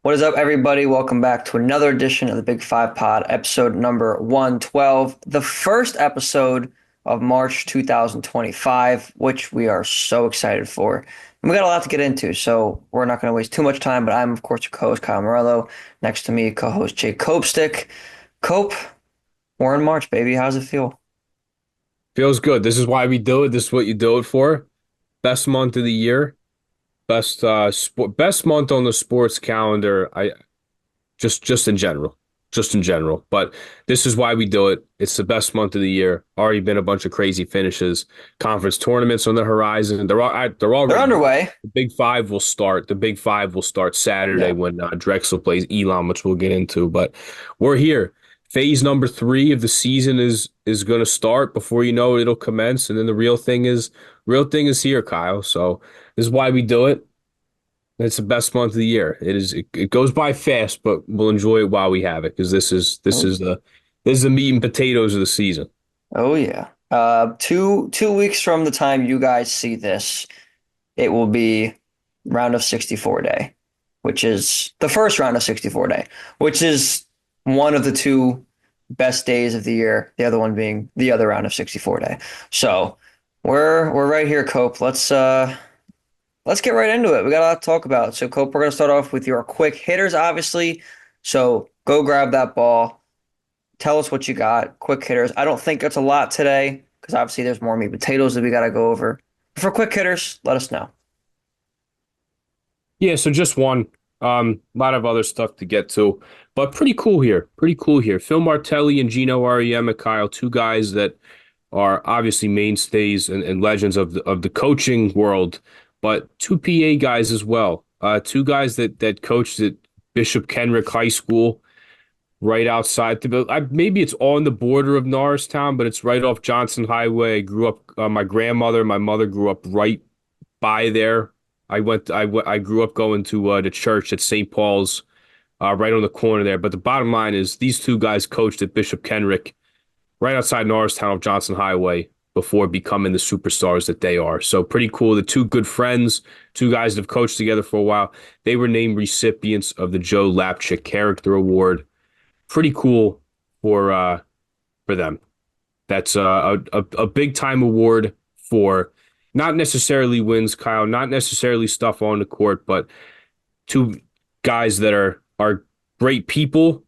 What is up, everybody? Welcome back to another edition of the Big Five Pod, episode number 112, the first episode of March 2025, which we are so excited for. And we got a lot to get into, so we're not going to waste too much time, but I'm, of course, your co-host, Kyle Morello. Next to me, co-host Jake Copestick. Cope, we're in March, baby. How's it feel? Feels good. This is why we do it. This is what you do it for. Best month of the year. Best month on the sports calendar. I just in general. Just in general. But this is why we do it. It's the best month of the year. Already been a bunch of crazy finishes. Conference tournaments on the horizon. They're They're already underway. the Big Five will start. The Big Five will start Saturday Yeah. when Drexel plays Elon, which we'll get into. But we're here. Phase number three of the season is going to start. Before you know it, it'll commence, and then the real thing is here, Kyle. So this is why we do it. It's the best month of the year. It goes by fast, but we'll enjoy it while we have it because this is the meat and potatoes of the season. Oh yeah. Two weeks from the time you guys see this, it will be round of 64 day, which is the first round of 64 day, which is one of the two best days of the year, the other one being the other round of 64 day. So we're right here, Cope. Let's get right into it. We got a lot to talk about. So Cope, we're gonna start off with your quick hitters, obviously. So go grab that ball. Tell us what you got. Quick hitters. I don't think it's a lot today because obviously there's more meat and potatoes that we got to go over. For quick hitters, let us know. Yeah, so just one. A lot of other stuff to get to, but pretty cool here. Pretty cool here. Phil Martelli and Gino Auriemma, Kyle, two guys that are obviously mainstays and legends of the coaching world, but two PA guys as well. Two guys that coached at Bishop Kenrick High School, right outside maybe it's on the border of Norristown, but it's right off Johnson Highway. I grew up. My grandmother, my mother grew up right by there. I grew up going to the church at St. Paul's, right on the corner there. But the bottom line is these two guys coached at Bishop Kenrick, right outside Norristown of Johnson Highway, before becoming the superstars that they are. So pretty cool. The two good friends, two guys that have coached together for a while. They were named recipients of the Joe Lapchick Character Award. Pretty cool for them. That's a big time award for not necessarily wins, Kyle, not necessarily stuff on the court, but two guys that are great people,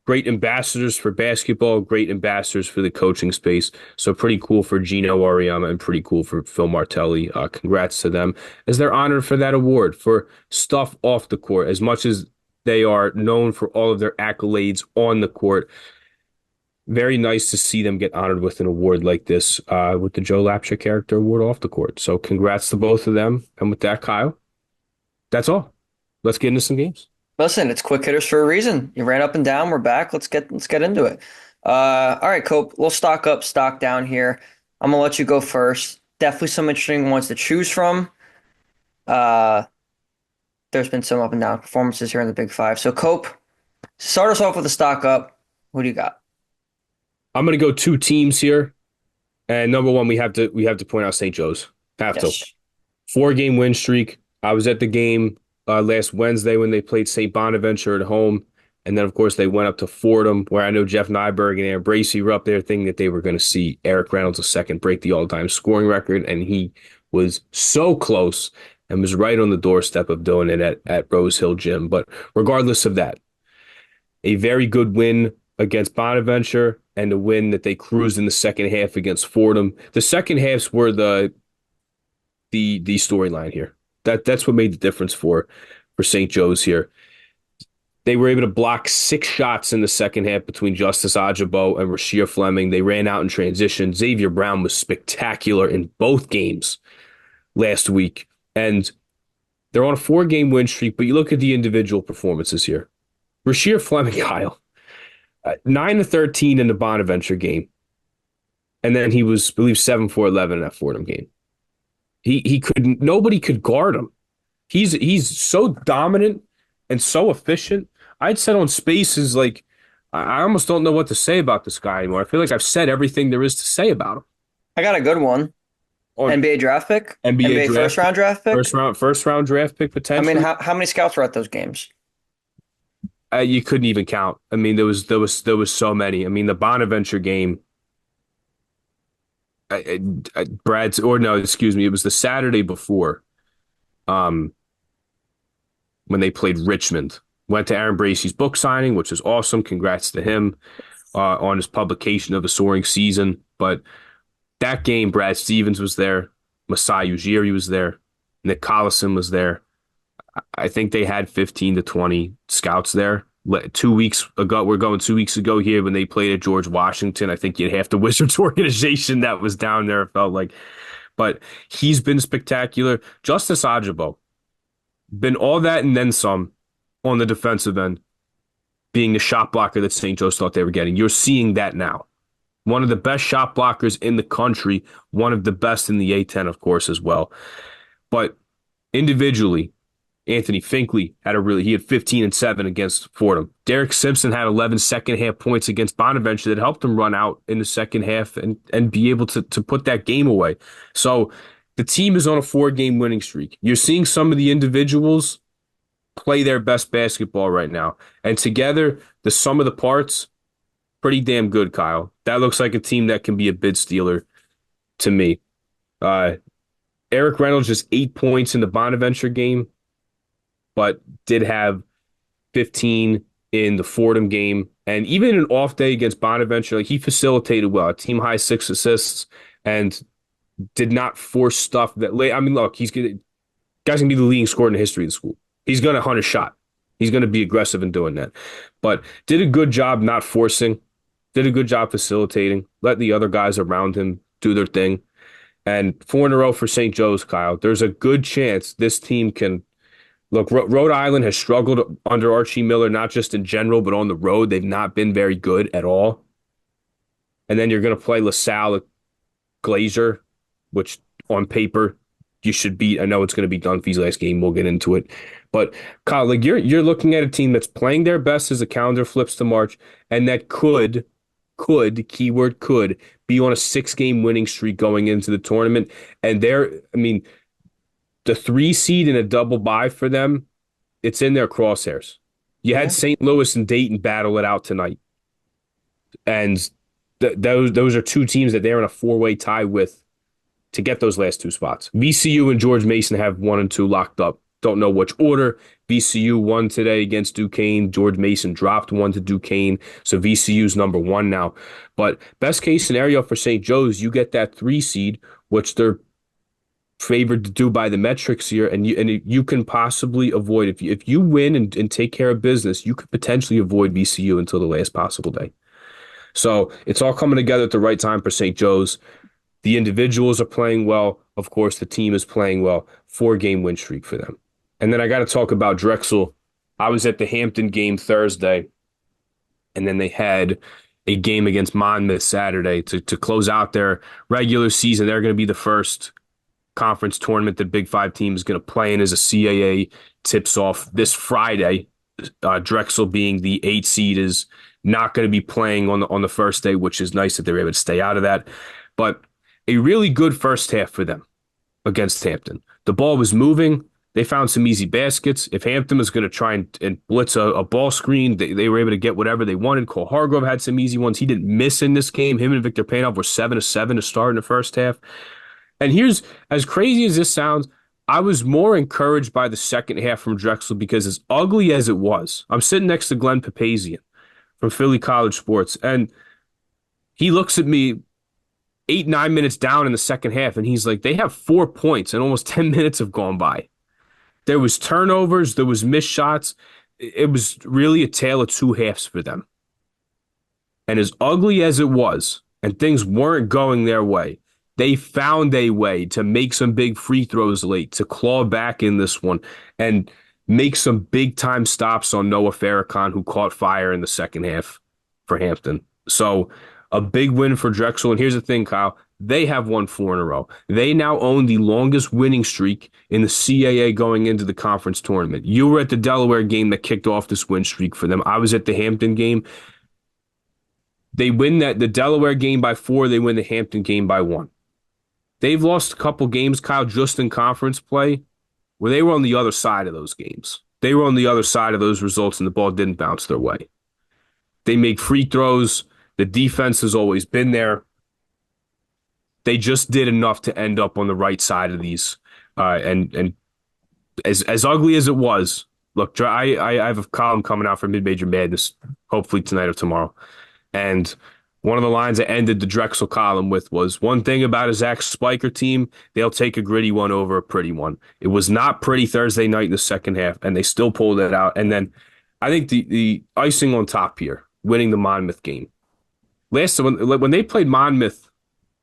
great ambassadors for basketball, great ambassadors for the coaching space. So pretty cool for Gino Auriemma and pretty cool for Phil Martelli. Congrats to them as they're honored for that award for stuff off the court, as much as they are known for all of their accolades on the court. Very nice to see them get honored with an award like this, with the Joe Lapchick Character Award off the court. So congrats to both of them. And with that, Kyle, that's all. Let's get into some games. Listen, it's quick hitters for a reason. You ran up and down. We're back. Let's get into it. All right, Cope. We'll stock up, stock down here. I'm gonna let you go first. Definitely some interesting ones to choose from. Uh, there's been some up and down performances here in the Big Five. So, Cope, start us off with a stock up. Who do you got? I'm gonna go two teams here. And number one, we have to point out St. Joe's. Have to. Yes. 4 game win streak. I was at the game last Wednesday when they played St. Bonaventure at home. And then, of course, they went up to Fordham, where I know Jeff Nyberg and Aaron Bracey were up there thinking that they were going to see Eric Reynolds II break the all-time scoring record. And he was so close and was right on the doorstep of doing it at Rose Hill Gym. But regardless of that, a very good win against Bonaventure and the win that they cruised in the second half against Fordham. The second halves were the storyline here. That's what made the difference for St. Joe's here. They were able to block 6 shots in the second half between Justice Ajabo and Rasheer Fleming. They ran out in transition. Xavier Brown was spectacular in both games last week. And they're on a 4 game win streak, but you look at the individual performances here. Rasheer Fleming, Kyle, 9 to 13 in the Bonaventure game. And then he was, I believe, 7 for 11 in that Fordham game. He couldn't, nobody could guard him. He's so dominant and so efficient. I'd said on Spaces, like, I almost don't know what to say about this guy anymore. I feel like I've said everything there is to say about him. I got a good one. On NBA draft pick? NBA NBA first draft, round draft pick? first round draft pick I mean, potentially. how many scouts were at those games? You couldn't even count. I mean, there was so many. I mean, the Bonaventure game, Brad's or no, excuse me, it was the Saturday before, um, when they played Richmond. Went to Aaron Bracey's book signing, which was awesome. Congrats to him on his publication of the Soaring Season. But that game, Brad Stevens was there, Masai Ujiri was there, Nick Collison was there. I think they had 15 to 20 scouts there. 2 weeks ago, we're going 2 weeks ago here when they played at George Washington. I think you'd have the Wizards organization that was down there, it felt like. But he's been spectacular. Justice Ajabo, been all that and then some on the defensive end, being the shot blocker that St. Joe's thought they were getting. You're seeing that now. One of the best shot blockers in the country, one of the best in the A10, of course, as well. But individually, Anthony Finkley he had 15 and 7 against Fordham. Derek Simpson had 11 second half points against Bonaventure that helped him run out in the second half and be able to put that game away. So the team is on a 4-game winning streak. You're seeing some of the individuals play their best basketball right now. And together, the sum of the parts, pretty damn good, Kyle. That looks like a team that can be a bid stealer to me. Eric Reynolds just 8 points in the Bonaventure game, but did have 15 in the Fordham game. And even in an off day against Bonaventure, like he facilitated well, a team high 6 assists and did not force stuff that late. I mean, look, guy's gonna be the leading scorer in the history of the school. He's gonna hunt a shot. He's gonna be aggressive in doing that. But did a good job not forcing, did a good job facilitating, let the other guys around him do their thing. And 4 in a row for St. Joe's, Kyle. There's a good chance this team can look. Rhode Island has struggled under Archie Miller, not just in general, but on the road. They've not been very good at all. And then you're going to play LaSalle at Glazier, which on paper you should beat. I know it's going to be Dunphy's last game. We'll get into it. But Kyle, like you're looking at a team that's playing their best as the calendar flips to March, and that keyword could, be on a 6-game winning streak going into the tournament. And I mean, the 3 seed in a double bye for them, it's in their crosshairs. You had St. Louis and Dayton battle it out tonight. And those are 2 teams that they're in a 4-way tie with to get those last 2 spots. VCU and George Mason have 1 and 2 locked up. Don't know which order. VCU won today against Duquesne. George Mason dropped 1 to Duquesne. So VCU's number 1 now. But best case scenario for St. Joe's, you get that 3 seed, which they're favored to do by the metrics here, and you can possibly avoid, if you win and take care of business, you could potentially avoid VCU until the last possible day. So it's all coming together at the right time for St. Joe's. The individuals are playing well. Of course, the team is playing well. 4-game win streak for them. And then I got to talk about Drexel. I was at the Hampton game Thursday, and then they had a game against Monmouth Saturday to close out their regular season. They're going to be the first conference tournament that Big 5 team is going to play in as a CAA tips off this Friday. Drexel, being the 8 seed, is not going to be playing on the first day, which is nice that they're able to stay out of that. But a really good first half for them against Hampton. The ball was moving. They found some easy baskets. If Hampton was going to try and blitz a ball screen, they were able to get whatever they wanted. Cole Hargrove had some easy ones. He didn't miss in this game. Him and Victor Panov were 7 of 7 to start in the first half. And here's, as crazy as this sounds, I was more encouraged by the second half from Drexel because, as ugly as it was, I'm sitting next to Glenn Papazian from Philly College Sports, and he looks at me 8-9 minutes down in the second half, and he's like, they have 4 points and almost 10 minutes have gone by. There was turnovers, there was missed shots. It was really a tale of 2 halves for them. And as ugly as it was, and things weren't going their way, they found a way to make some big free throws late, to claw back in this one, and make some big-time stops on Noah Farrakhan, who caught fire in the second half for Hampton. So a big win for Drexel. And here's the thing, Kyle. They have won 4 in a row. They now own the longest winning streak in the CAA going into the conference tournament. You were at the Delaware game that kicked off this win streak for them. I was at the Hampton game. They win the Delaware game by 4. They win the Hampton game by 1. They've lost a couple games, Kyle, just in conference play, where they were on the other side of those games. They were on the other side of those results, and the ball didn't bounce their way. They make free throws. The defense has always been there. They just did enough to end up on the right side of these. And as ugly as it was, look, I have a column coming out for Mid-Major Madness, hopefully tonight or tomorrow. And one of the lines I ended the Drexel column with was one thing about a Zach Spiker team, they'll take a gritty one over a pretty one. It was not pretty Thursday night in the second half, and they still pulled it out. And then I think the icing on top here, winning the Monmouth game. When they played Monmouth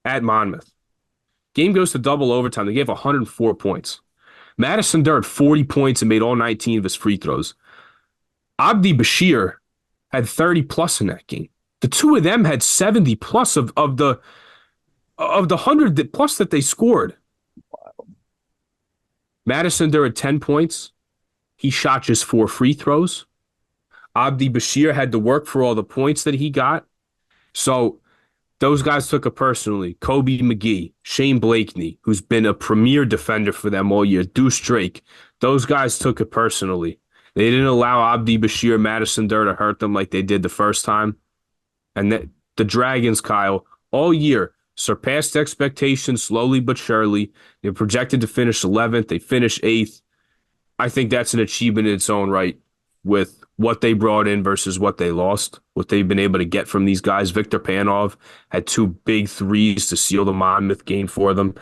at Monmouth, game goes to double overtime. They gave 104 points. Madison Durr had 40 points and made all 19 of his free throws. Abdi Bashir had 30 plus in that game. The two of them had 70 plus of the 100 plus that they scored. Madison Durr had 10 points. He shot just 4 free throws. Abdi Bashir had to work for all the points that he got. So those guys took it personally. Kobe McGee, Shane Blakeney, who's been a premier defender for them all year, Deuce Drake. Those guys took it personally. They didn't allow Abdi Bashir, Madison Durr to hurt them like they did the first time. And the Dragons, Kyle, all year surpassed expectations slowly but surely. They're projected to finish 11th. They finished 8th. I think that's an achievement in its own right with what they brought in versus what they lost, what they've been able to get from these guys. Victor Panov had 2 big threes to seal the Monmouth game for them.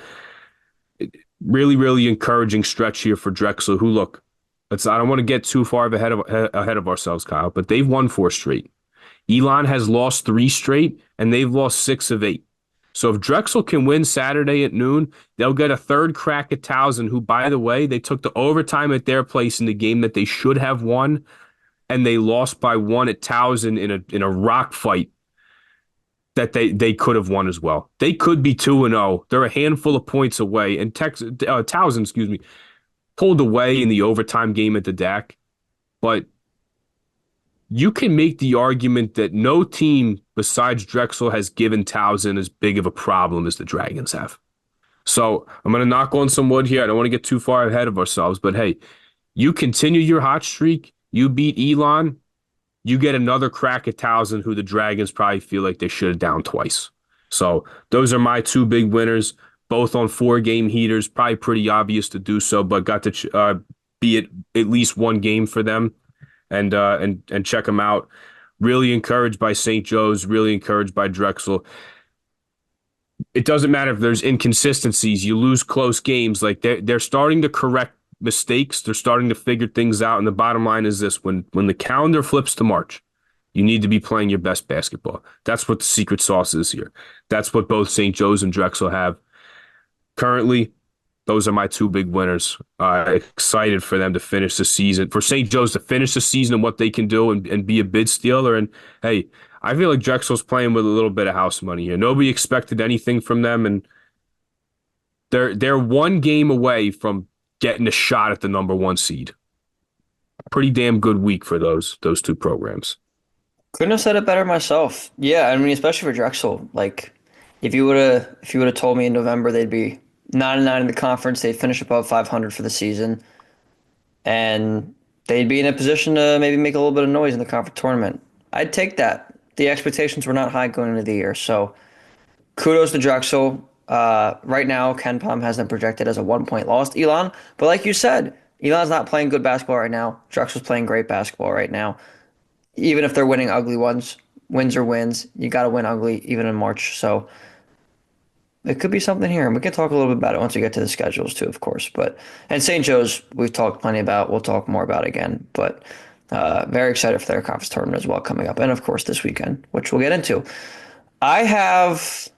Really, really encouraging stretch here for Drexel, who look, I don't want to get too far ahead of ourselves, Kyle, but they've won 4 straight. Elon has lost 3 straight, and they've lost 6 of 8. So if Drexel can win Saturday at noon, they'll get a third crack at Towson, who, by the way, they took the overtime at their place in the game that they should have won, and they lost by 1 at Towson in a rock fight that they could have won as well. They could be 2-0. They're a handful of points away, and Towson, excuse me, pulled away in the overtime game at the DAC, but you can make the argument that no team besides Drexel has given Towson as big of a problem as the Dragons have. So I'm going to knock on some wood here. I don't want to get too far ahead of ourselves, but hey, you continue your hot streak. You beat Elon. You get another crack at Towson, who the Dragons probably feel like they should have down twice. So those are my 2 big winners, both on 4-game heaters. Probably pretty obvious to do so, but got to be at least 1 game for them. And check them out. Really encouraged by St. Joe's, really encouraged by Drexel. It doesn't matter if there's inconsistencies, you lose close games. Like they're starting to correct mistakes, they're starting to figure things out. And the bottom line is this: when the calendar flips to March, you need to be playing your best basketball. That's what the secret sauce is here. That's what both St. Joe's and Drexel have. Currently, those are my 2 big winners. Excited for them to finish the season, for St. Joe's to finish the season and what they can do and be a bid stealer. And hey, I feel like Drexel's playing with a little bit of house money here. Nobody expected anything from them, and they're 1 game away from getting a shot at the number 1 seed. Pretty damn good week for those 2 programs. Couldn't have said it better myself. Yeah, I mean, especially for Drexel. Like, if you would have told me in November they'd be 9-9 in the conference, they'd finish above 500 for the season, and they'd be in a position to maybe make a little bit of noise in the conference tournament, I'd take that. The expectations were not high going into the year, so kudos to Drexel. Right now, Ken Palm has them projected as a 1-point loss to Elon, but like you said, Elon's not playing good basketball right now. Drexel's playing great basketball right now. Even if they're winning ugly ones, wins are wins. You got to win ugly even in March. So it could be something here. And we can talk a little bit about it once we get to the schedules too, of course. And St. Joe's, we've talked plenty about. We'll talk more about again. But very excited for their conference tournament as well coming up. And of course, this weekend, which we'll get into. I have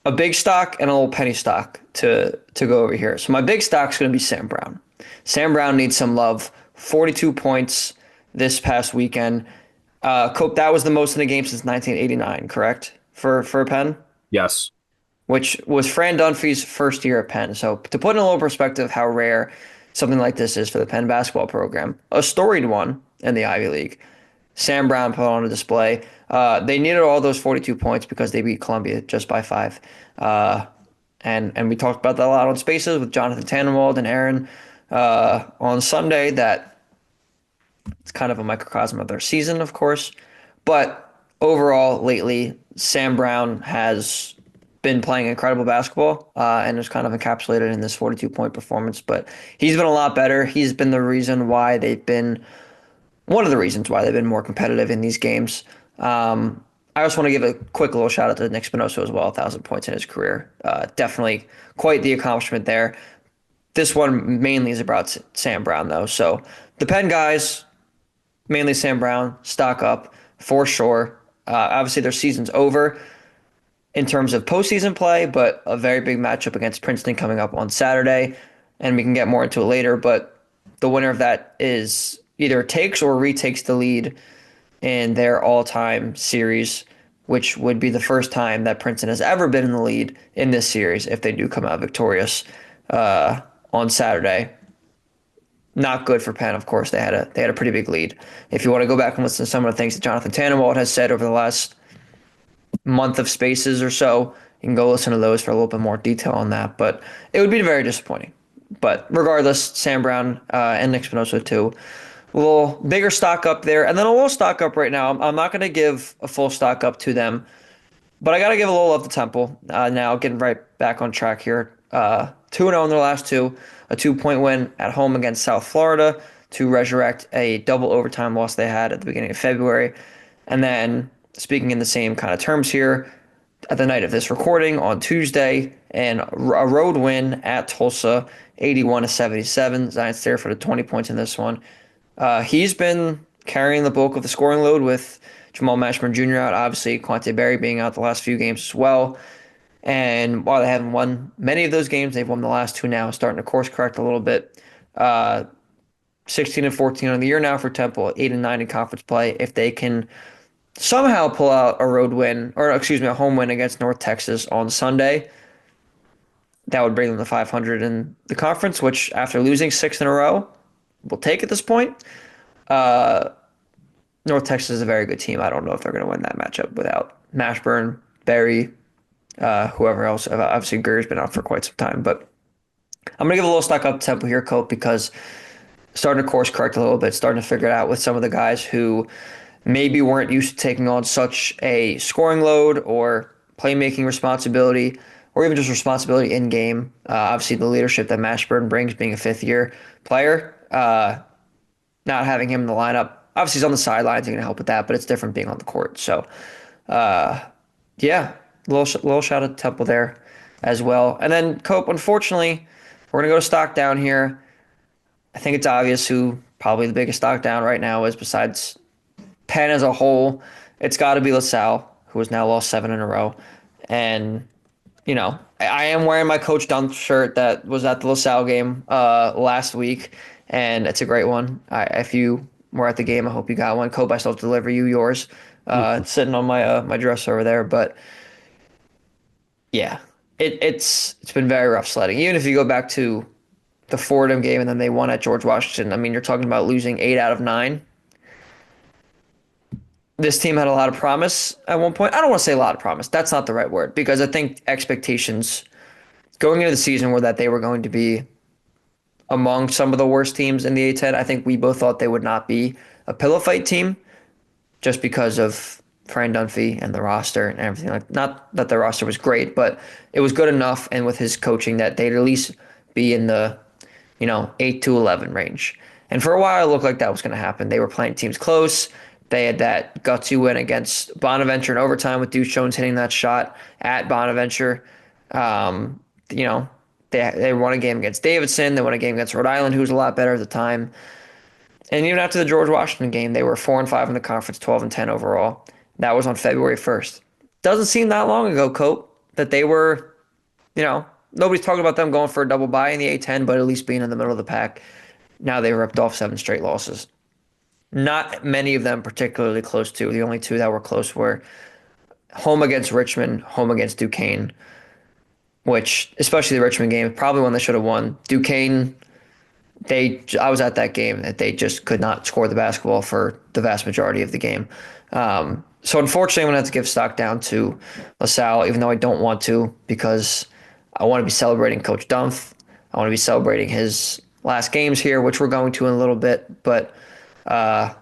a big stock and a little penny stock to go over here. So my big stock is going to be Sam Brown. Sam Brown needs some love. 42 points this past weekend. Cope, that was the most in a game since 1989, correct? For Penn? Yes. Which was Fran Dunphy's first year at Penn. So to put in a little perspective how rare something like this is for the Penn basketball program, a storied one in the Ivy League, Sam Brown put on a display. They needed all those 42 points because they beat Columbia just by 5. And we talked about that a lot on Spaces with Jonathan Tannenwald and Aaron on Sunday, that It's kind of a microcosm of their season, of course. But overall, lately, Sam Brown has been playing incredible basketball and is kind of encapsulated in this 42-point performance. But he's been a lot better. He's been the reason why they've been one of the reasons why they've been more competitive in these games. I also want to give a quick little shout out to Nick Spinoso as well, 1,000 points in his career. Definitely quite the accomplishment there. This one mainly is about Sam Brown, though. So the Penn guys, mainly Sam Brown, stock up for sure. Obviously, their season's over in terms of postseason play, but a very big matchup against Princeton coming up on Saturday, and we can get more into it later. But the winner of that is either takes or retakes the lead in their all-time series, which would be the first time that Princeton has ever been in the lead in this series if they do come out victorious on Saturday. Not good for Penn, of course. They had a pretty big lead. If you want to go back and listen to some of the things that Jonathan Tannenwald has said over the last month of spaces or so, you can go listen to those for a little bit more detail on that. But it would be very disappointing. But regardless, Sam Brown and Nick Spinoza too. A little bigger stock up there, and then a little stock up right now. I'm not going to give a full stock up to them, but I got to give a little love to Temple. Now getting right back on track here. 2-0 in their last two, a 2-point win at home against South Florida to resurrect a double overtime loss they had at the beginning of February. And then, speaking in the same kind of terms here, at the night of this recording on Tuesday, and a road win at Tulsa, 81-77. Zion Stair for the 20 points in this one. He's been carrying the bulk of the scoring load with Jamal Mashburn Jr. out, obviously Quante Berry being out the last few games as well. And while they haven't won many of those games, they've won the last two now, starting to course correct a little bit. 16-14 on the year now for Temple, 8-9 in conference play. If they can somehow pull out a road win, or excuse me, a home win against North Texas on Sunday, that would bring them to 500 in the conference, which after losing six in a row, will take at this point. Uh, North Texas is a very good team. I don't know if they're going to win that matchup without Mashburn, Berry, whoever else. Obviously, Greer's been out for quite some time, but I'm going to give a little stock up to Temple here, Cope, because starting to course correct a little bit, starting to figure it out with some of the guys who maybe weren't used to taking on such a scoring load or playmaking responsibility or even just responsibility in game. Obviously, the leadership that Mashburn brings being a fifth-year player, not having him in the lineup. Obviously, he's on the sidelines. He's going to help with that, but it's different being on the court. So, yeah, little shout out to Temple there as well. And then Cope, unfortunately, we're going to go to stock down here. I think it's obvious who probably the biggest stock down right now is besides Penn as a whole. It's got to be LaSalle, who has now lost seven in a row. And, I am wearing my Coach Dunn shirt that was at the LaSalle game last week, and it's a great one. If you were at the game, I hope you got one. Cope, I still have to deliver you yours. It's sitting on my dresser over there. But, yeah, it's been very rough sledding. Even if you go back to the Fordham game and then they won at George Washington, I mean, you're talking about losing 8 out of 9. This team had a lot of promise at one point. I don't want to say a lot of promise. That's not the right word because I think expectations going into the season were that they were going to be among some of the worst teams in the A-10. I think we both thought they would not be a pillow fight team just because of Fran Dunphy and the roster and everything. Like, not that the roster was great, but it was good enough and with his coaching that they'd at least be in the 8 to 11 range. And for a while, it looked like that was going to happen. They were playing teams close. They had that gutsy win against Bonaventure in overtime with Deuce Jones hitting that shot at Bonaventure. They won a game against Davidson. They won a game against Rhode Island, who was a lot better at the time. And even after the George Washington game, they were 4-5 in the conference, 12-10 overall. That was on February 1st. Doesn't seem that long ago, Cope, that they were, nobody's talking about them going for a double bye in the A-10, but at least being in the middle of the pack. Now they ripped off 7 straight losses. Not many of them particularly close to. The only 2 that were close were home against Richmond, home against Duquesne, which, especially the Richmond game, probably one they should have won. Duquesne, I was at that game, that they just could not score the basketball for the vast majority of the game. So unfortunately, I'm going to have to give stock down to LaSalle, even though I don't want to, because I want to be celebrating Coach Dumpf. I want to be celebrating his last games here, which we're going to in a little bit. But Uh,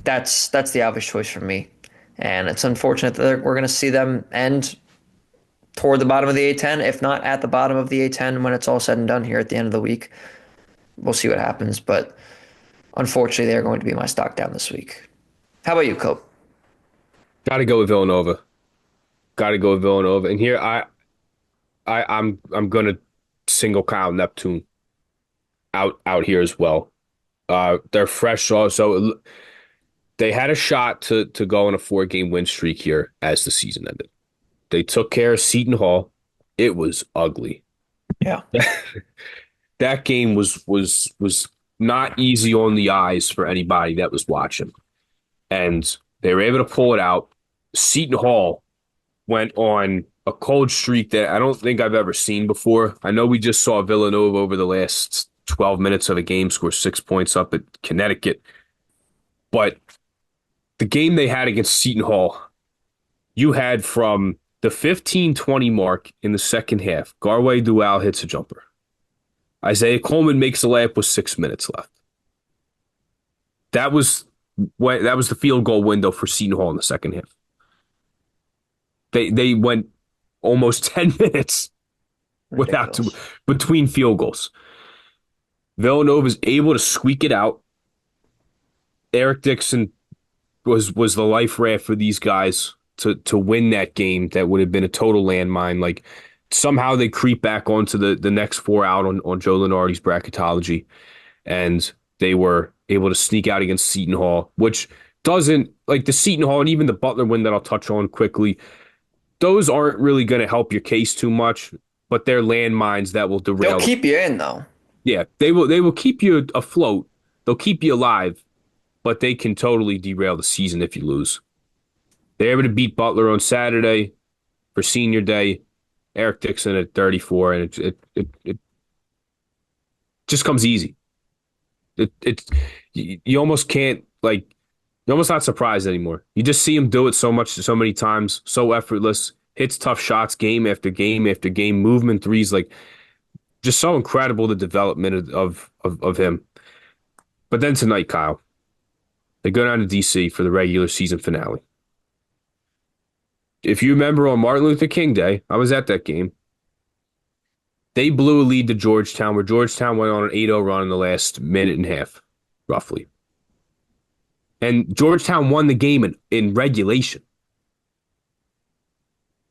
that's the obvious choice for me, and it's unfortunate that we're going to see them end toward the bottom of the A10, if not at the bottom of the A10 when it's all said and done here at the end of the week. We'll see what happens, but unfortunately, they're going to be my stock down this week. How about you, Cope? Got to go with Villanova. Got to go with Villanova. And here I'm gonna single Kyle Neptune out here as well. They're fresh also. They had a shot to go on a 4 game win streak here as the season ended. They took care of Seton Hall. It was ugly. Yeah. That game was not easy on the eyes for anybody that was watching. And they were able to pull it out. Seton Hall went on a cold streak that I don't think I've ever seen before. I know we just saw Villanova over the last 12 minutes of the game score 6 points up at Connecticut. But the game they had against Seton Hall, you had from the 15-20 mark in the second half, Garway Dual hits a jumper. Isaiah Coleman makes a layup with 6 minutes left. That was the field goal window for Seton Hall in the second half. They went almost 10 minutes without Ridiculous. between field goals. Villanova is able to squeak it out. Eric Dixon was the life raft for these guys to win that game. That would have been a total landmine. Like somehow they creep back onto the next 4 out on Joe Lunardi's bracketology, and they were able to sneak out against Seton Hall, which doesn't like the Seton Hall and even the Butler win that I'll touch on quickly. Those aren't really going to help your case too much, but they're landmines that will They'll derail. keep you in though. Yeah, they will keep you afloat. They'll keep you alive, but they can totally derail the season if you lose. They're able to beat Butler on Saturday for senior day. Eric Dixon at 34, and it just comes easy. You almost can't like you're almost not surprised anymore. You just see him do it so much, so many times, so effortless. Hits tough shots game after game after game. Movement threes, like just so incredible the development of him. But then tonight, Kyle, they go down to DC for the regular season finale. If you remember on Martin Luther King Day, I was at that game. They blew a lead to Georgetown, where Georgetown went on an 8-0 run in the last minute and a half, roughly. And Georgetown won the game in regulation.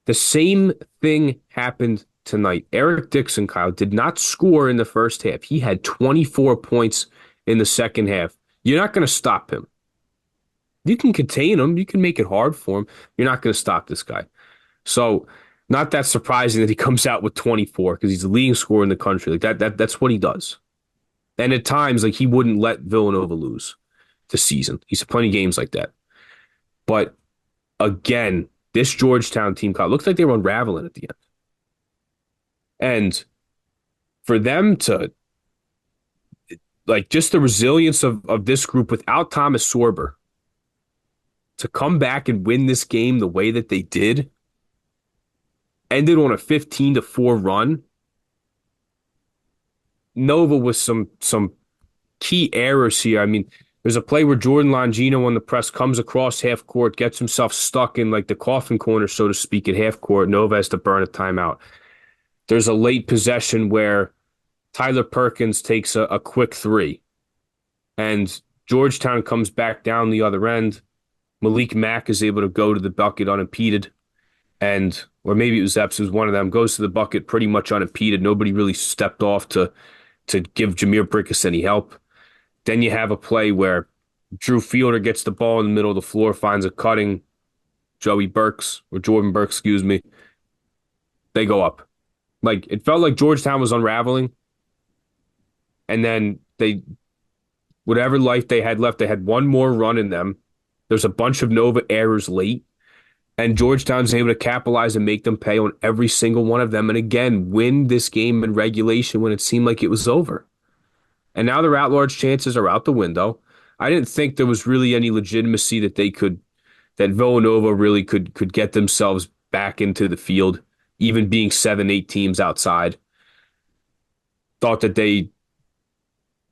The same thing happened tonight. Eric Dixon, Kyle, did not score in the first half. He had 24 points in the second half. You're not going to stop him. You can contain him. You can make it hard for him. You're not going to stop this guy. So, not that surprising that he comes out with 24 because he's the leading scorer in the country. Like that's what he does. And at times, like he wouldn't let Villanova lose this season. He's plenty of games like that. But again, this Georgetown team looks like they were unraveling at the end. And for them to like just the resilience of this group without Thomas Sorber to come back and win this game the way that they did, ended on a 15-4 run. Nova with some key errors here. I mean, there's a play where Jordan Longino on the press comes across half court, gets himself stuck in like the coffin corner, so to speak, at half court. Nova has to burn a timeout. There's a late possession where Tyler Perkins takes a quick three, and Georgetown comes back down the other end. Malik Mack is able to go to the bucket unimpeded, or maybe it was Epps, it was one of them, goes to the bucket pretty much unimpeded. Nobody really stepped off to give Jameer Brickus any help. Then you have a play where Drew Fielder gets the ball in the middle of the floor, finds a cutting Jordan Burks, excuse me. They go up. Like, it felt like Georgetown was unraveling. And then whatever life they had left, they had one more run in them. There's a bunch of Nova errors late. And Georgetown's able to capitalize and make them pay on every single one of them. And again, win this game in regulation when it seemed like it was over. And now their at-large chances are out the window. I didn't think there was really any legitimacy that Villanova really could get themselves back into the field, even being 7-8 teams outside. Thought that they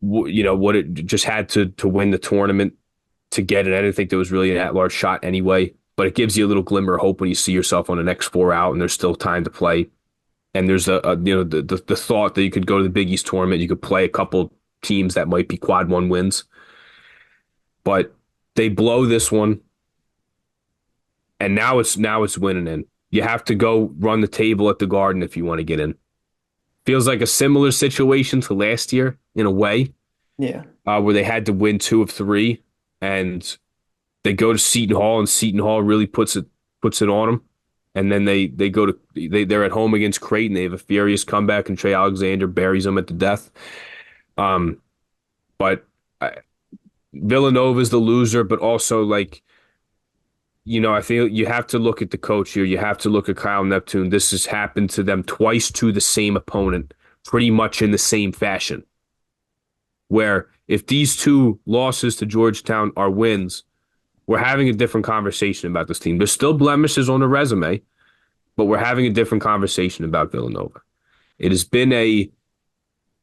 what it just had to win the tournament to get it. I didn't think there was really an at-large shot anyway, but it gives you a little glimmer of hope when you see yourself on the next four out and there's still time to play. And there's the thought that you could go to the Big East tournament, you could play a couple teams that might be quad one wins, but they blow this one, and now it's winning in. You have to go run the table at the Garden if you want to get in. Feels like a similar situation to last year in a way, Yeah. where they had to win two of three, and they go to Seton Hall, and Seton Hall really puts it on them. And then they go to they're at home against Creighton. They have a furious comeback, and Trey Alexander buries them at the death. Um, but Villanova is the loser, but also like I feel you have to look at the coach here. You have to look at Kyle Neptune. This has happened to them twice to the same opponent, pretty much in the same fashion. Where if these two losses to Georgetown are wins, we're having a different conversation about this team. There's still blemishes on the resume, but we're having a different conversation about Villanova. It has been a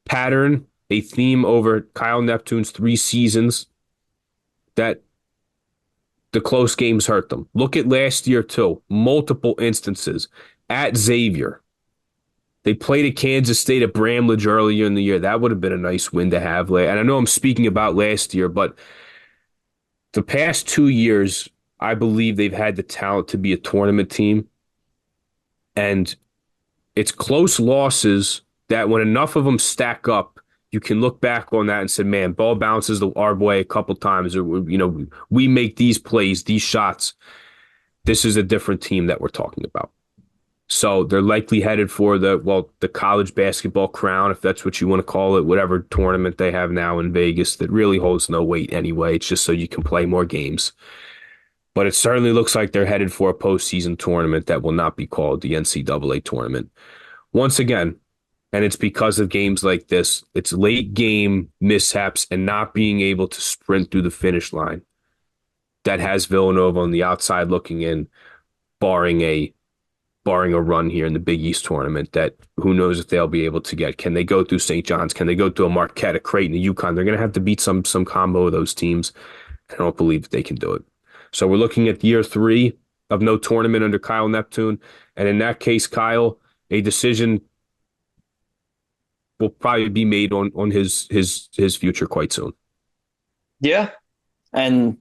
pattern, a theme over Kyle Neptune's 3 seasons that the close games hurt them. Look at last year, too. Multiple instances at Xavier. They played at Kansas State at Bramlage earlier in the year. That would have been a nice win to have. And I know I'm speaking about last year, but the past 2 years, I believe they've had the talent to be a tournament team. And it's close losses that when enough of them stack up, you can look back on that and say, man, ball bounces our way a couple times, or we make these plays, these shots. This is a different team that we're talking about. So they're likely headed for the college basketball crown, if that's what you want to call it, whatever tournament they have now in Vegas that really holds no weight anyway. It's just so you can play more games. But it certainly looks like they're headed for a postseason tournament that will not be called the NCAA tournament. Once again, and it's because of games like this, it's late game mishaps and not being able to sprint through the finish line that has Villanova on the outside looking in, barring a run here in the Big East tournament that who knows if they'll be able to get. Can they go through St. John's? Can they go through a Marquette, a Creighton, a UConn? They're going to have to beat some combo of those teams. I don't believe that they can do it. So we're looking at year 3 of no tournament under Kyle Neptune. And in that case, Kyle, a decision will probably be made on his future quite soon. Yeah. And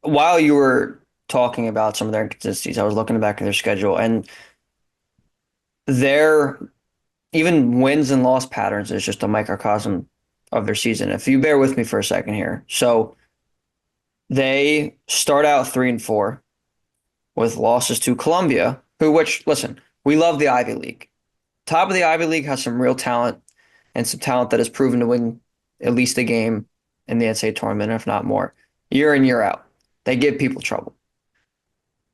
while you were talking about some of their inconsistencies, I was looking back at their schedule, and their even wins and loss patterns is just a microcosm of their season. If you bear with me for a second here. So they start out 3-4 with losses to Columbia, which, listen, we love the Ivy League. Top of the Ivy League has some real talent and some talent that has proven to win at least a game in the NCAA tournament, if not more, year in, year out. They give people trouble.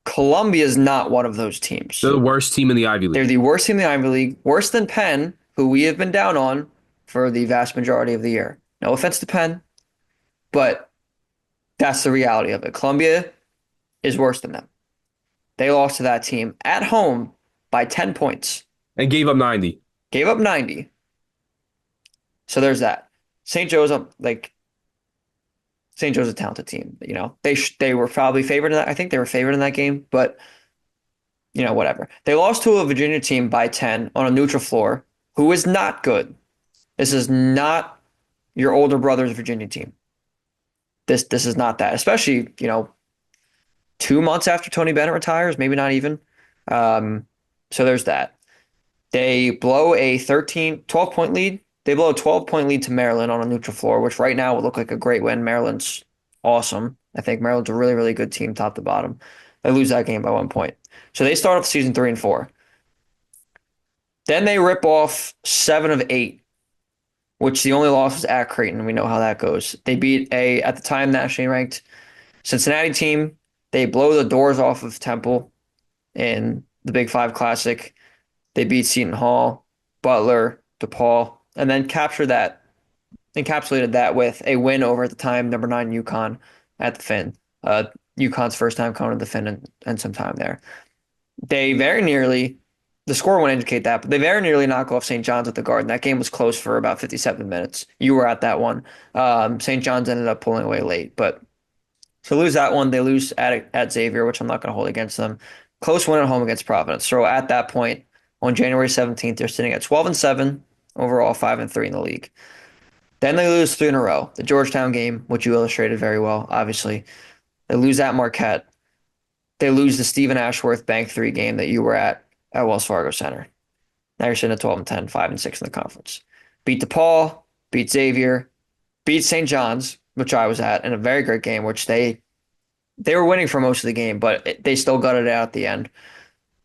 Columbia is not one of those They're teams. the worst team in the Ivy They're League. the worst team in the Ivy League, worse than Penn, who we have been down on for the vast majority of the year. No offense to Penn, but that's the reality of it. Columbia is worse than them. They lost to that team at home by 10 points. And gave up 90. Gave up 90. So there's that. St. Joe's St. Joe's a talented team. They were probably favored in that. I think they were favored in that game, but whatever. They lost to a Virginia team by 10 on a neutral floor, who is not good. This is not your older brother's Virginia team. This is not that, especially 2 months after Tony Bennett retires, maybe not even. So there's that. They blow a 12-point lead. They blow a 12-point lead to Maryland on a neutral floor, which right now would look like a great win. Maryland's awesome. I think Maryland's a really, really good team, top to bottom. They lose that game by 1 point. So they start off the season 3-4. Then they rip off 7 of 8, which the only loss was at Creighton. We know how that goes. They beat at the time, nationally ranked Cincinnati team. They blow the doors off of Temple in the Big Five Classic. They beat Seton Hall, Butler, DePaul, and then encapsulated that with a win over at the time number 9 UConn at the Finn. UConn's first time coming to the Finn and some time there. They very nearly The score won't indicate that, but they very nearly knock off St. John's at the Garden. That game was close for about 57 minutes. You were at that one. St. John's ended up pulling away late, but to lose that one, they lose at Xavier, which I'm not going to hold against them. Close win at home against Providence. So at that point, on January 17th, they're sitting at 12 and 7 overall, 5 and 3 in the league. Then they lose three in a row. The Georgetown game, which you illustrated very well, obviously. They lose at Marquette. They lose the Stephen Ashworth Bank 3 game that you were at Wells Fargo Center. Now you're sitting at 12 and 10, 5 and 6 in the conference. Beat DePaul, beat Xavier, beat St. John's, which I was at, in a very great game, which they were winning for most of the game, but they still gutted it out at the end.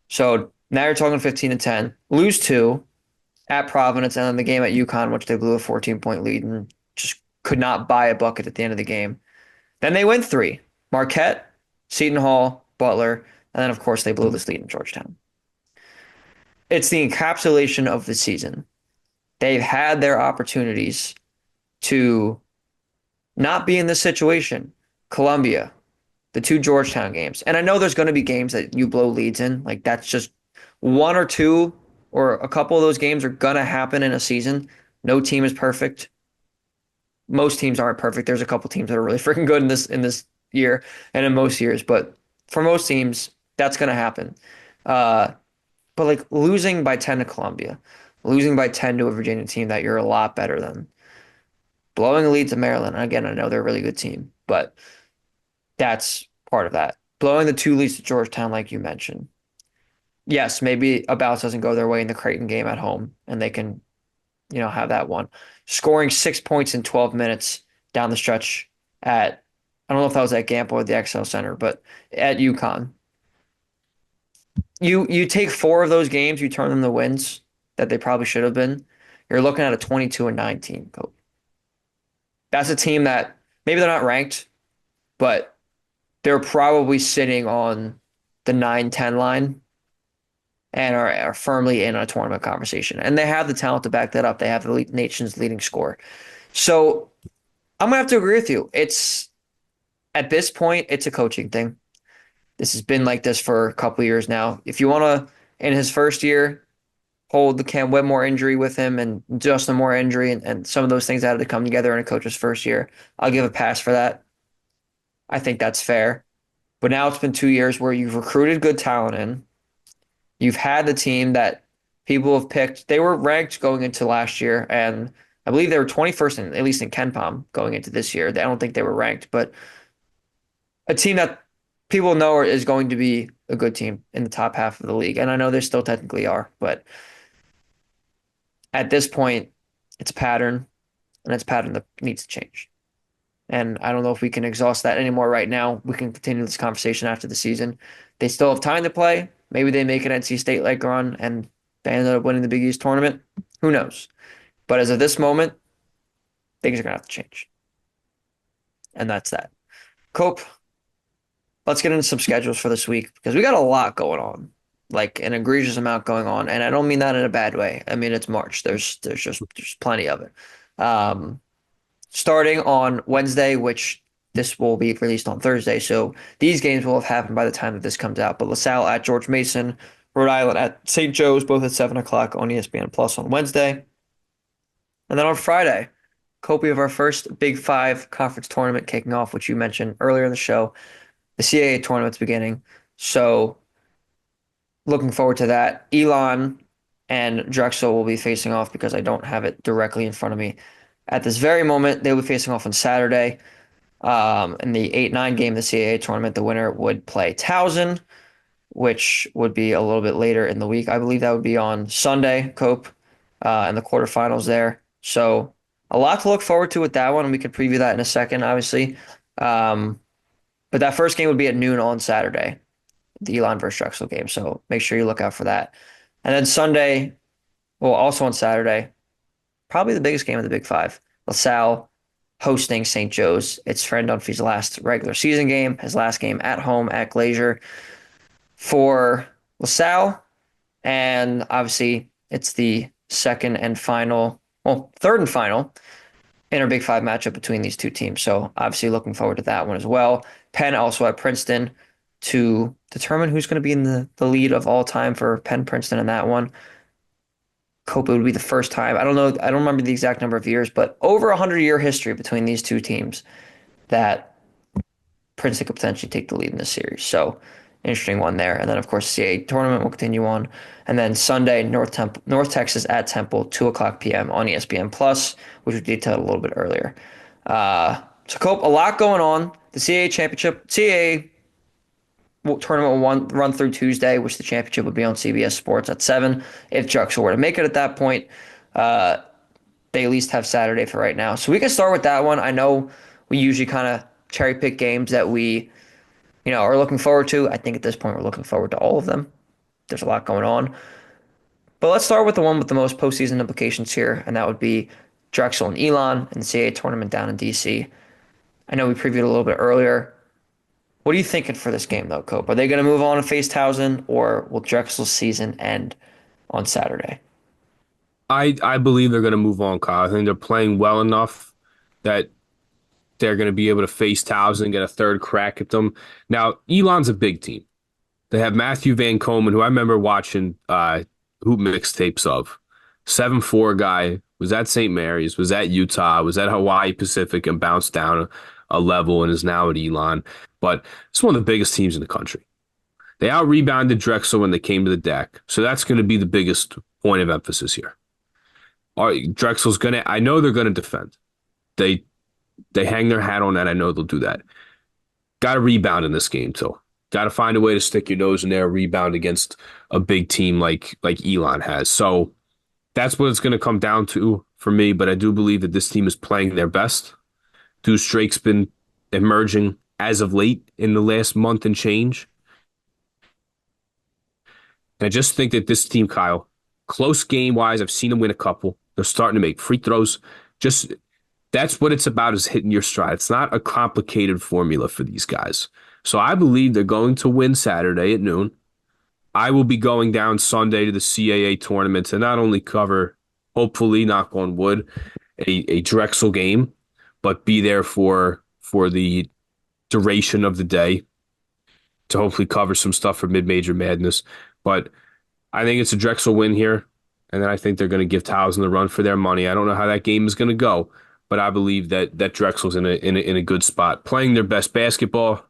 So now you're talking 15 and 10. Lose two at Providence, and then the game at UConn, which they blew a 14-point lead and just could not buy a bucket at the end of the game. Then they win three. Marquette, Seton Hall, Butler, and then of course they blew this lead in Georgetown. It's the encapsulation of the season. They've had their opportunities to not be in this situation. Columbia, the two Georgetown games. And I know there's going to be games that you blow leads in. Like that's just one or two or a couple of those games are going to happen in a season. No team is perfect. Most teams aren't perfect. There's a couple teams that are really freaking good in this year and in most years, but for most teams, that's going to happen. Uh, but like losing by 10 to Columbia, losing by 10 to a Virginia team that you're a lot better than, blowing a lead to Maryland. And again, I know they're a really good team, but that's part of that. Blowing the two leads to Georgetown, like you mentioned. Yes, maybe a bounce doesn't go their way in the Creighton game at home, and they can, have that one. Scoring 6 points in 12 minutes down the stretch at, I don't know if that was at Gamble or the XL Center, but at UConn. You take four of those games, you turn them to wins that they probably should have been. You're looking at a 22 and 19 team. That's a team that maybe they're not ranked, but they're probably sitting on the 9-10 line and are firmly in a tournament conversation. And they have the talent to back that up. They have the nation's leading scorer. So I'm gonna have to agree with you. It's at this point, it's a coaching thing. This has been like this for a couple of years now. If you want to, in his first year, hold the Cam Whitmore injury with him and Justin Moore injury and some of those things that had to come together in a coach's first year, I'll give a pass for that. I think that's fair. But now it's been 2 years where you've recruited good talent in. You've had the team that people have picked. They were ranked going into last year, and I believe they were 21st, at least in KenPom, going into this year. I don't think they were ranked, but a team that people know is going to be a good team in the top half of the league. And I know they still technically are, but at this point, it's a pattern, and it's a pattern that needs to change. And I don't know if we can exhaust that anymore right now. We can continue this conversation after the season. They still have time to play. Maybe they make an NC State-like run and they ended up winning the Big East tournament. Who knows? But as of this moment, things are going to have to change. And that's that. Cope, let's get into some schedules for this week because we got a lot going on, like an egregious amount going on. And I don't mean that in a bad way. I mean, it's March. There's plenty of it. Starting on Wednesday, which this will be released on Thursday. So these games will have happened by the time that this comes out. But LaSalle at George Mason, Rhode Island at St. Joe's, both at 7 o'clock on ESPN Plus on Wednesday. And then on Friday, Kobe of our first Big Five conference tournament kicking off, which you mentioned earlier in the show. The CAA tournament's beginning. So looking forward to that. Elon and Drexel will be facing off because I don't have it directly in front of me. At this very moment, they'll be facing off on Saturday. In the 8-9 game of the CAA tournament, the winner would play Towson, which would be a little bit later in the week. I believe that would be on Sunday, Cope, and the quarterfinals there. So a lot to look forward to with that one, and we could preview that in a second, obviously. But that first game would be at noon on Saturday, the Elon versus Drexel game. So make sure you look out for that. And then Sunday, well, also on Saturday, probably the biggest game of the Big Five, LaSalle hosting St. Joe's. It's Fred Dunphy's last regular season game, his last game at home at Glacier for LaSalle. And obviously, it's the third and final in our Big Five matchup between these two teams. So obviously looking forward to that one as well. Penn also at Princeton to determine who's going to be in the lead of all time for Penn Princeton in that one. Hope it would be the first time. I don't know. I don't remember the exact number of years, but over 100-year history between these two teams that Princeton could potentially take the lead in this series. So interesting one there. And then of course CAA tournament will continue on. And then Sunday, North Texas at Temple, 2 o'clock p.m. on ESPN Plus, which we detailed a little bit earlier. So Cope, a lot going on. The CAA championship, CAA tournament will run through Tuesday, which the championship would be on CBS Sports at 7. If Drexel were to make it at that point, uh, they at least have Saturday for right now. So we can start with that one. I know we usually kind of cherry pick games that we, are looking forward to. I think at this point we're looking forward to all of them. There's a lot going on. But let's start with the one with the most postseason implications here, and that would be Drexel and Elon in the CAA tournament down in DC. I know we previewed a little bit earlier. What are you thinking for this game, though, Cope? Are they going to move on and face Towson, or will Drexel's season end on Saturday? I believe they're going to move on, Kyle. I think they're playing well enough that they're going to be able to face Towson and get a third crack at them. Now, Elon's a big team. They have Matthew Van Komen, who I remember watching hoop mixtapes of. 7'4" guy, was at St. Mary's, was at Utah, was at Hawaii Pacific and bounced down a level and is now at Elon. But it's one of the biggest teams in the country. They out-rebounded Drexel when they came to the deck. So that's going to be the biggest point of emphasis here. Drexel's going to, I know they're going to defend. They hang their hat on that. I know they'll do that. Got to rebound in this game, too. Got to find a way to stick your nose in there, rebound against a big team like Elon has. So that's what it's going to come down to for me. But I do believe that this team is playing their best. Deuce Drake's been emerging as of late in the last month and change. And I just think that this team, Kyle, close game wise, I've seen them win a couple. They're starting to make free throws. Just that's what it's about, is hitting your stride. It's not a complicated formula for these guys. So I believe they're going to win Saturday at noon. I will be going down Sunday to the CAA tournament to not only cover, hopefully, knock on wood, a Drexel game, but be there for the duration of the day to hopefully cover some stuff for Mid-Major Madness. But I think it's a Drexel win here, and then I think they're going to give Towson the run for their money. I don't know how that game is going to go, but I believe that Drexel's in a good spot, playing their best basketball.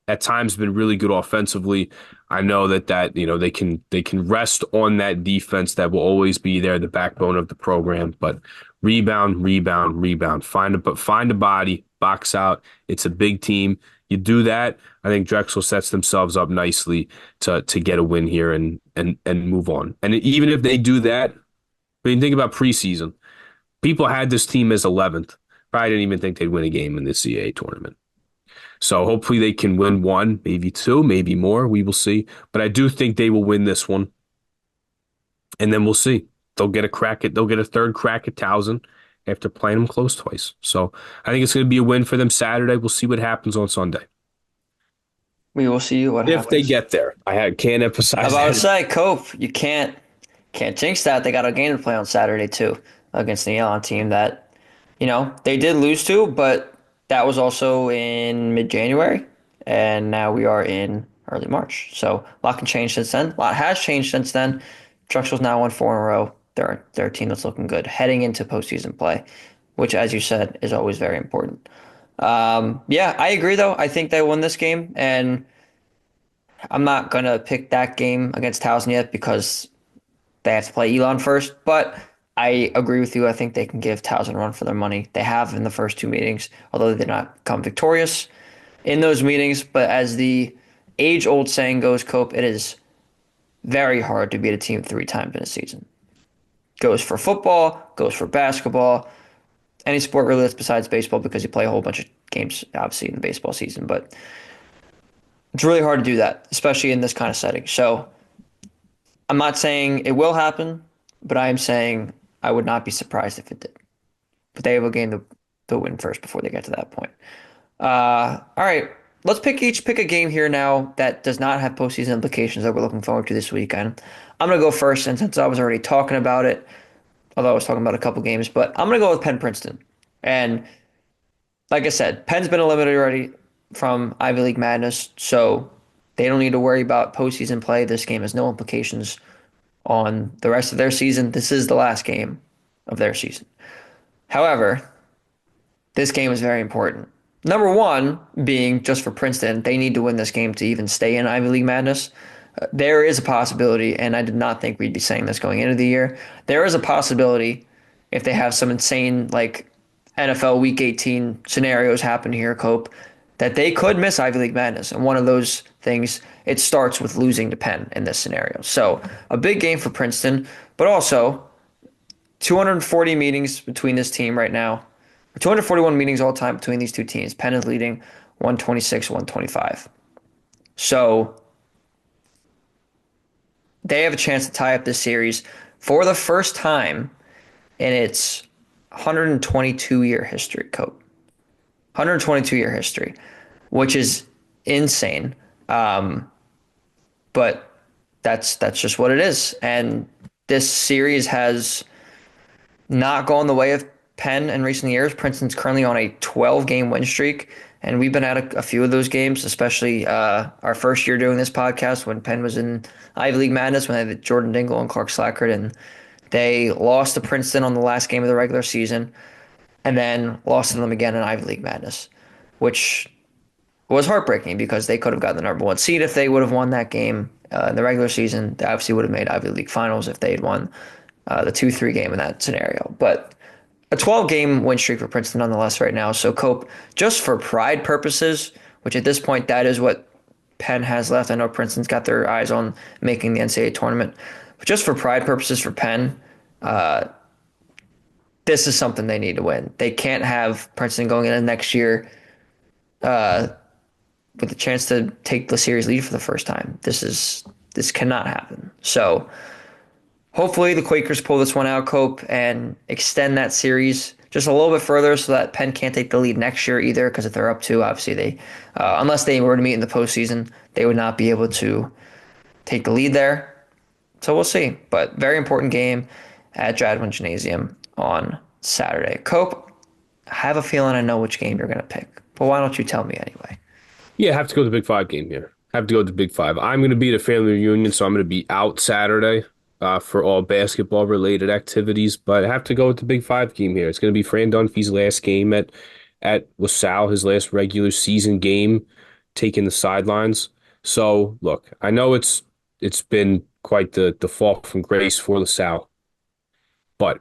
At times, been really good offensively. I know that they can rest on that defense that will always be there, the backbone of the program. But rebound, rebound, rebound. Find a body, box out. It's a big team. You do that, I think Drexel sets themselves up nicely to get a win here and move on. And even if they do that, I mean, think about preseason. People had this team as 11th. Probably didn't even think they'd win a game in the CAA tournament. So hopefully they can win one, maybe two, maybe more. We will see. But I do think they will win this one. And then we'll see. They'll get a third crack at Towson after playing them close twice. So I think it's going to be a win for them Saturday. We'll see what happens on Sunday. We will see what If they happens. get there. Can't I was emphasize about to that. say, Cope, you can't jinx that. They got a game to play on Saturday too against the Elon team that, they did lose to, but that was also in mid-January, and now we are in early March. So a lot can change since then. A lot has changed since then. Drexel's now won 4 in a row. They're a team that's looking good heading into postseason play, which, as you said, is always very important. Yeah, I agree though. I think they won this game, and I'm not gonna pick that game against Towson yet because they have to play Elon first. But I agree with you. I think they can give Towson a run for their money. They have in the first two meetings, although they did not come victorious in those meetings. But as the age-old saying goes, Cope, it is very hard to beat a team 3 times in a season. Goes for football, goes for basketball, any sport really that's besides baseball because you play a whole bunch of games, obviously, in the baseball season. But it's really hard to do that, especially in this kind of setting. So I'm not saying it will happen, but I am saying I would not be surprised if it did. But they have a game to win first before they get to that point. All right, let's pick a game here now that does not have postseason implications that we're looking forward to this weekend. I'm gonna go first, and since I was already talking about it, although I was talking about a couple games, but I'm gonna go with Penn Princeton. And like I said, Penn's been eliminated already. from Ivy League Madness, so they don't need to worry about postseason play. This game has no implications on the rest of their season. This is the last game of their season. However, this game is very important. Number one being just for Princeton, they need to win this game to even stay in Ivy League Madness. There is a possibility, and I did not think we'd be saying this going into the year. There is a possibility if they have some insane like NFL Week 18 scenarios happen here, Cope, that they could miss Ivy League Madness. And one of those things, it starts with losing to Penn in this scenario. So a big game for Princeton, but also 240 meetings between this team right now. 241 meetings all time between these two teams. Penn is leading 126, 125. So they have a chance to tie up this series for the first time in its 122-year history, Cope. 122-year history, which is insane. But that's just what it is. And this series has not gone the way of Penn in recent years. Princeton's currently on a 12-game win streak, and we've been at a few of those games, especially our first year doing this podcast when Penn was in Ivy League Madness when they had Jordan Dingle and Clark Slackert, and they lost to Princeton on the last game of the regular season, and then lost to them again in Ivy League Madness, which was heartbreaking because they could have gotten the number one seed if they would have won that game in the regular season. They obviously would have made Ivy League finals if they had won the 2-3 game in that scenario. But a 12-game win streak for Princeton nonetheless right now. So Cope, just for pride purposes, which at this point that is what Penn has left. I know Princeton's got their eyes on making the NCAA tournament. But just for pride purposes for Penn, this is something they need to win. They can't have Princeton going into next year with a chance to take the series lead for the first time. This cannot happen. So hopefully the Quakers pull this one out, Cope, and extend that series just a little bit further so that Penn can't take the lead next year either. Because if they're up two, obviously unless they were to meet in the postseason, they would not be able to take the lead there. So we'll see. But very important game at Jadwin Gymnasium on Saturday. Cope, I have a feeling I know which game you're going to pick, but why don't you tell me anyway? Yeah, have to go to the Big Five game here. Have to go to the Big Five. I'm going to be at a family reunion, so I'm going to be out Saturday for all basketball related activities. But I have to go with the Big Five game here. It's going to be Fran Dunphy's last game at LaSalle, his last regular season game, taking the sidelines. So look, I know it's been quite the fall from grace for LaSalle, but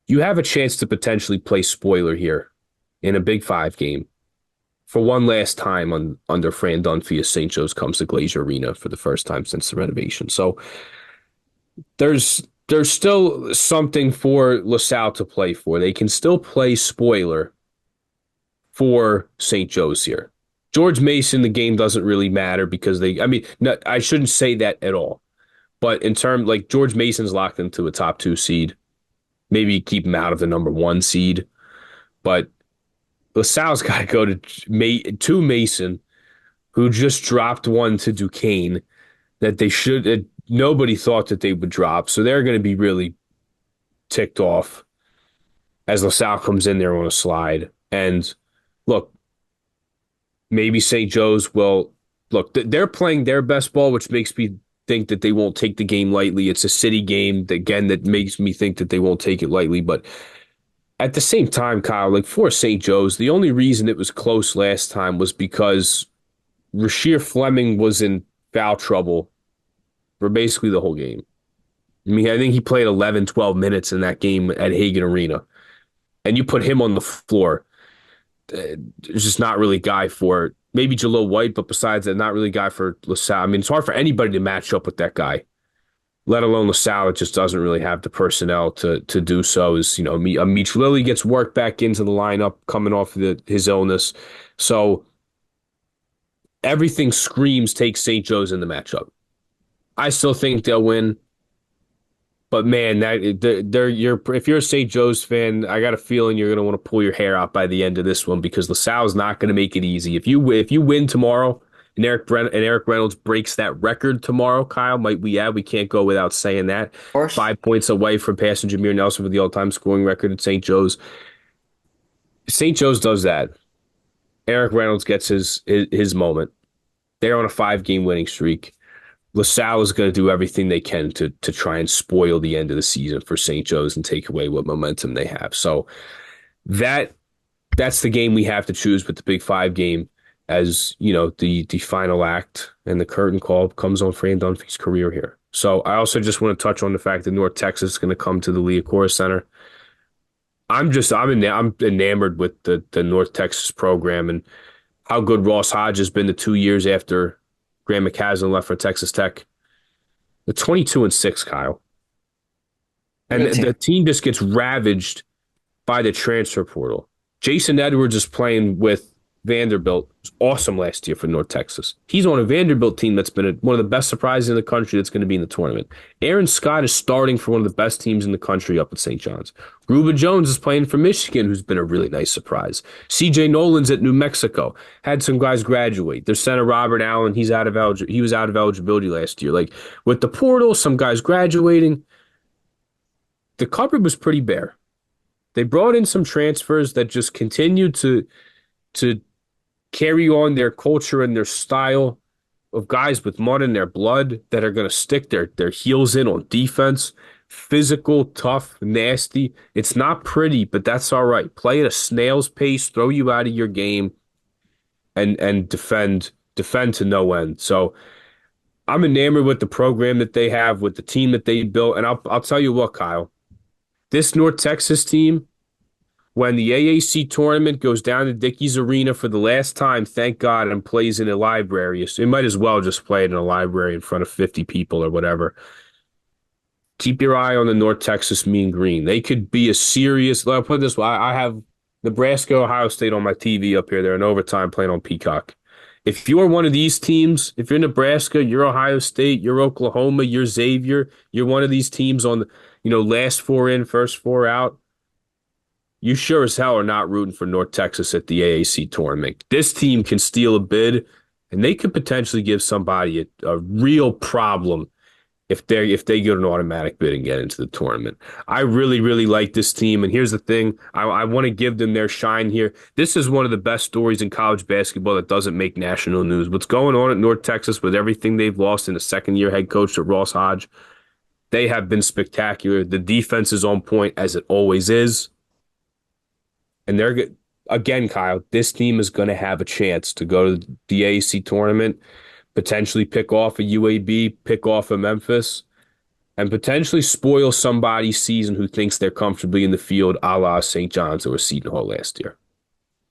you have a chance to potentially play spoiler here in a Big Five game for one last time under Fran Dunphy as St. Joe's comes to Glacier Arena for the first time since the renovation. So there's still something for LaSalle to play for. They can still play spoiler for St. Joe's here. George Mason, the game doesn't really matter because no, I shouldn't say that at all. But in terms, like George Mason's locked into a top 2 seed. Maybe keep him out of the number 1 seed. But LaSalle's got to go to Mason, who just dropped one to Duquesne that nobody thought that they would drop. So they're going to be really ticked off as LaSalle comes in there on a slide. And look, maybe St. Joe's will look, they're playing their best ball, which makes me think that they won't take the game lightly. It's a city game, again, that makes me think that they won't take it lightly. But at the same time, Kyle, like for St. Joe's, the only reason it was close last time was because Rasheer Fleming was in foul trouble for basically the whole game. I mean, I think he played 11, 12 minutes in that game at Hagan Arena. And you put him on the floor. There's just not really a guy for it. Maybe Jalil White, but besides that, not really a guy for LaSalle. I mean, it's hard for anybody to match up with that guy, let alone LaSalle. It just doesn't really have the personnel to do so. As you know, Meech Lilly gets worked back into the lineup coming off his illness. So everything screams take St. Joe's in the matchup. I still think they'll win. But man, if you're a St. Joe's fan, I got a feeling you're going to want to pull your hair out by the end of this one because LaSalle's not going to make it easy. If you win tomorrow and Eric Reynolds breaks that record tomorrow, Kyle, we can't go without saying that. Of course. 5 points away from passing Jameer Nelson for the all-time scoring record at St. Joe's. St. Joe's does that. Eric Reynolds gets his moment. They're on a 5 game winning streak. LaSalle is going to do everything they can to try and spoil the end of the season for St. Joe's and take away what momentum they have. So that that's the game we have to choose with the Big Five game as the final act and the curtain call comes on Fran Dunphy's career here. So I also just want to touch on the fact that North Texas is going to come to the Liacouras Center. I'm enamored with the North Texas program and how good Ross Hodge has been the 2 years after Graham McCaslin left for Texas Tech. The 22-6, Kyle. And Good the team. team just gets ravaged by the transfer portal. Jason Edwards is playing with Vanderbilt. It was awesome last year for North Texas. He's on a Vanderbilt team that's been one of the best surprises in the country that's going to be in the tournament. Aaron Scott is starting for one of the best teams in the country up at St. John's. Ruben Jones is playing for Michigan, who's been a really nice surprise. CJ Nolan's at New Mexico. Had some guys graduate. Their center Robert Allen, he was out of eligibility last year. Like with the portal, some guys graduating. The cupboard was pretty bare. They brought in some transfers that just continue to carry on their culture and their style of guys with mud in their blood that are going to stick their heels in on defense. Physical, tough, nasty. It's not pretty, but that's all right. Play at a snail's pace, throw you out of your game, and defend to no end. So I'm enamored with the program that they have, with the team that they built. And I'll tell you what, Kyle, this North Texas team, when the AAC tournament goes down to Dickies Arena for the last time, thank God, and plays in a library, it might as well just play it in a library in front of 50 people or whatever. Keep your eye on the North Texas Mean Green. They could be a serious. I'll put it this way: I have Nebraska, Ohio State on my TV up here. They're in overtime playing on Peacock. If you're one of these teams, if you're Nebraska, you're Ohio State, you're Oklahoma, you're Xavier, you're one of these teams on last four in, first four out, you sure as hell are not rooting for North Texas at the AAC tournament. This team can steal a bid, and they could potentially give somebody a real problem if they get an automatic bid and get into the tournament. I really, really like this team. And here's the thing, I want to give them their shine here. This is one of the best stories in college basketball that doesn't make national news. What's going on at North Texas with everything they've lost in the second-year head coach at Ross Hodge, they have been spectacular. The defense is on point, as it always is. And they're good. Again, Kyle, this team is going to have a chance to go to the AAC tournament, potentially pick off a UAB, pick off a Memphis, and potentially spoil somebody's season who thinks they're comfortably in the field, a la St. John's or Seton Hall last year.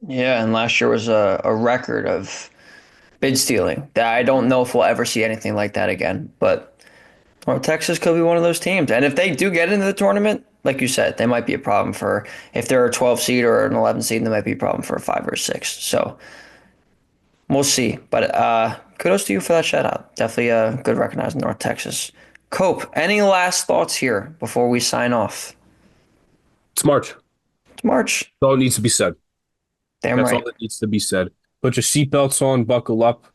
Yeah, and last year was a record of bid stealing that I don't know if we'll ever see anything like that again. But North Texas could be one of those teams. And if they do get into the tournament, like you said, they might be a problem for if they're a 12 seed or an 11 seed, they might be a problem for a 5 or a 6. So we'll see. But kudos to you for that shout out. Definitely good recognizing North Texas. Cope, any last thoughts here before we sign off? It's March. It's March. That's all that needs to be said. Damn That's all right. that needs to be said. Put your seatbelts on, buckle up.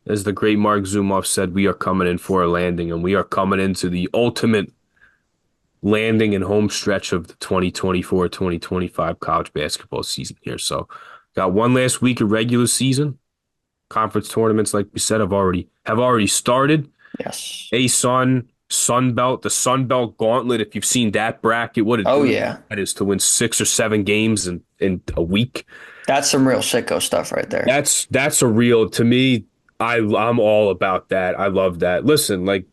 As the great Mark Zumoff said, we are coming in for a landing, and we are coming into the ultimate landing and home stretch of the 2024-2025 college basketball season here. So got one last week of regular season. Conference tournaments, like we said, have already started. Yes. Sun Belt, the Sun Belt Gauntlet. If you've seen that bracket, what a Oh dude yeah. that is to win 6 or 7 games in a week. That's some real sicko stuff right there. That's a real, to me. I'm all about that. I love that. Listen, like,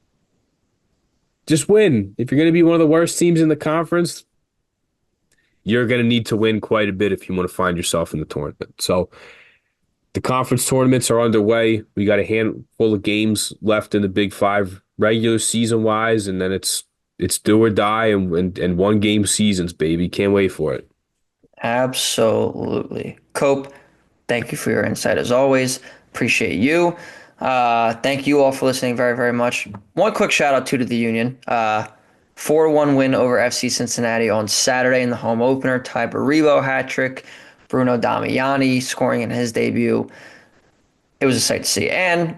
just win. If you're going to be one of the worst teams in the conference, you're going to need to win quite a bit if you want to find yourself in the tournament. So the conference tournaments are underway. We got a handful of games left in the Big Five regular season wise, and then it's do or die and one game seasons, baby. Can't wait for it. Absolutely. Cope, thank you for your insight as always. Appreciate you. Thank you all for listening very, very much. One quick shout out to the Union. 4-1 win over FC Cincinnati on Saturday in the home opener. Ty Baribo hat trick. Bruno Damiani scoring in his debut. It was a sight to see. And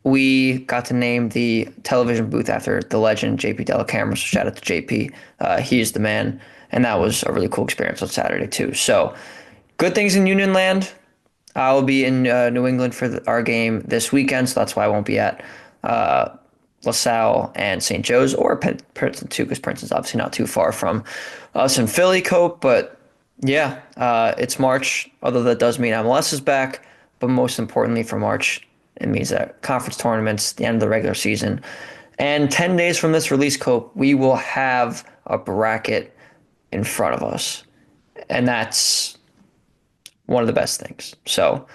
we got to name the television booth after the legend JP Dellacamera. So shout out to JP. He is the man. And that was a really cool experience on Saturday too. So good things in Union Land. I'll be in New England for our game this weekend, so that's why I won't be at uh, LaSalle and St. Joe's or Princeton too, because Princeton's obviously not too far from us in Philly, Cope. But yeah, it's March, although that does mean MLS is back. But most importantly for March, it means that conference tournaments, the end of the regular season, and 10 days from this release, Cope, we will have a bracket in front of us. And that's one of the best things. So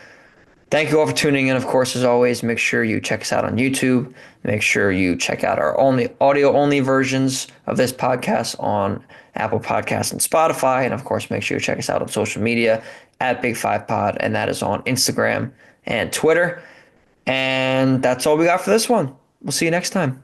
thank you all for tuning in. Of course, as always, make sure you check us out on YouTube. Make sure you check out our only audio only versions of this podcast on Apple Podcasts and Spotify. And of course, make sure you check us out on social media at Big Five Pod, and that is on Instagram and Twitter. And that's all we got for this one. We'll see you next time.